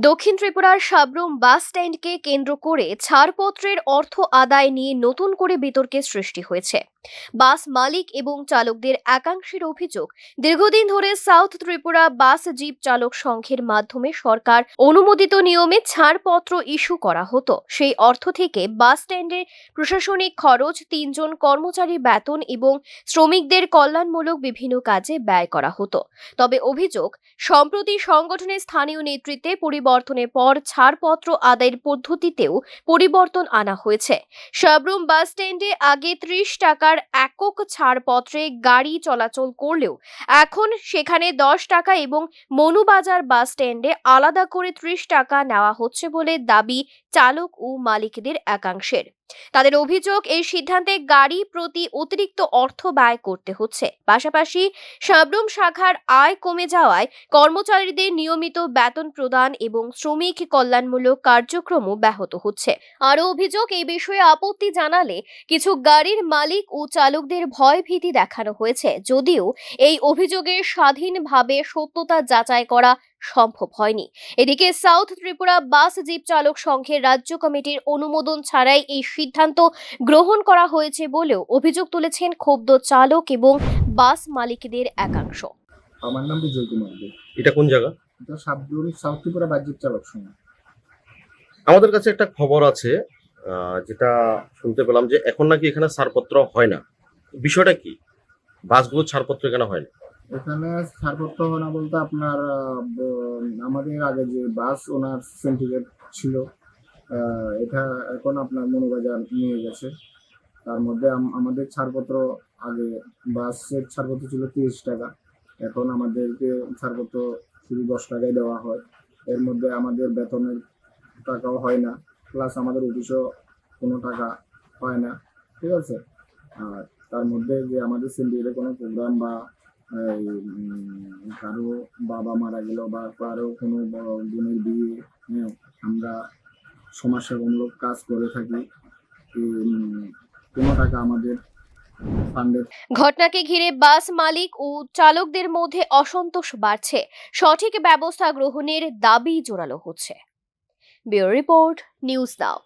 দক্ষিণ ত্রিপুরার সাব্রুম বাস স্ট্যান্ডকে কেন্দ্র করে ছাড়পত্রের অর্থ আদায় নিয়ে নতুন করে বিতর্কের সৃষ্টি হয়েছে। বাস মালিক এবং চালকদের একাংশের অভিযোগ, দীর্ঘদিন ধরে সাউথ ত্রিপুরা বাস জিপ চালক সংঘের মাধ্যমে সরকার অনুমোদিত নিয়মে ছাড়পত্র ইস্যু করা হতো। সেই অর্থ থেকে বাস স্ট্যান্ডের প্রশাসনিক খরচ, 3 জন কর্মচারীর বেতন এবং শ্রমিকদের কল্যাণমূলক বিভিন্ন কাজে ব্যয় করা হতো। তবে অভিযোগ, সম্প্রতি সংগঠনের স্থানীয় নেতৃত্বে পরিবর্তনের পর ছাড়পত্র আদায়ের পদ্ধতিতেও পরিবর্তন আনা হয়েছে। সাব্রুম বাস স্ট্যান্ডে আগে 30 টাকার একক ছাড়পত্রে গাড়ি চলাচল করলেও এখন সেখানে 10 টাকা এবং মনুবাজার বাস স্ট্যান্ডে আলাদা করে 30 টাকা নেওয়া হচ্ছে বলে দাবি চালক ও মালিকদের একাংশের। তাদের অভিযোগ, এই সিদ্ধান্তে গাড়ি প্রতি অতিরিক্ত অর্থ ব্যয় করতে হচ্ছে। পাশাপাশি সাব্রুম শাখার আয় কমে যাওয়ায় কর্মচারীদের নিয়মিত বেতন প্রদান এবং শ্রমিক কল্যাণমূলক কার্যক্রমও ব্যাহত হচ্ছে। আরও অভিযোগ, এই বিষয়ে আপত্তি জানালে কিছু গাড়ির মালিক ও চালকদের ভয় ভীতি দেখানো হয়েছে, যদিও এই অভিযোগের স্বাধীনভাবে সত্যতা যাচাই করা সম্ভব হয়নি। এদিকে সাউথ ত্রিপুরা বাস জিপ চালক সংঘের রাজ্য কমিটির অনুমোদন ছাড়াই এই সিদ্ধান্ত গ্রহণ করা হয়েছে বলেও অভিযোগ তুলেছেন ক্ষুব্ধ চালক এবং বাস মালিকদের একাংশ। আমার নাম বিজয় কুমার দে। এটা কোন জায়গা? এটা সাবরুম সাউথ ত্রিপুরা বাহ্যিক চালক সংঘ। আমাদের কাছে একটা খবর আছে, যেটা শুনতে পেলাম যে এখন নাকি এখানে ছাড়পত্র হয় না। বিষয়টা কি? বাসগুলো ছাড়পত্র কেন হয় না? এখানে ছাড়পত্র হয় না বলতে আপনার আমাদের আগে যে বাস ওনার সিন্ডিকেট ছিল, এটা এখন আপনার মনুবাজার নিয়ে গেছে। তার মধ্যে আমাদের ছাড়পত্র, আগে বাসের ছাড়পত্র ছিল 30 টাকা, এখন আমাদেরকে ছাড়পত্র শুধু 10 টাকায় দেওয়া হয়। এর মধ্যে আমাদের বেতনের টাকাও হয় না, প্লাস আমাদের অফিসও কোনো টাকা হয় না, ঠিক আছে। আর তার মধ্যে যে আমাদের সিন্ডিকেটের কোনো প্রোগ্রাম বা কারো বাবা মারা গেল বা কারো কোনো বড় বোনের বিয়ে, আমরা সমাজসেবামূলক কাজ করে থাকি, কোনো টাকা আমাদের ফান্ডে। ঘটনাকে ঘিরে বাস মালিক ও চালকদের মধ্যে অসন্তোষ বাড়ছে। সঠিক ব্যবস্থা গ্রহণের দাবি জোরালো হচ্ছে। Bureau report, news now.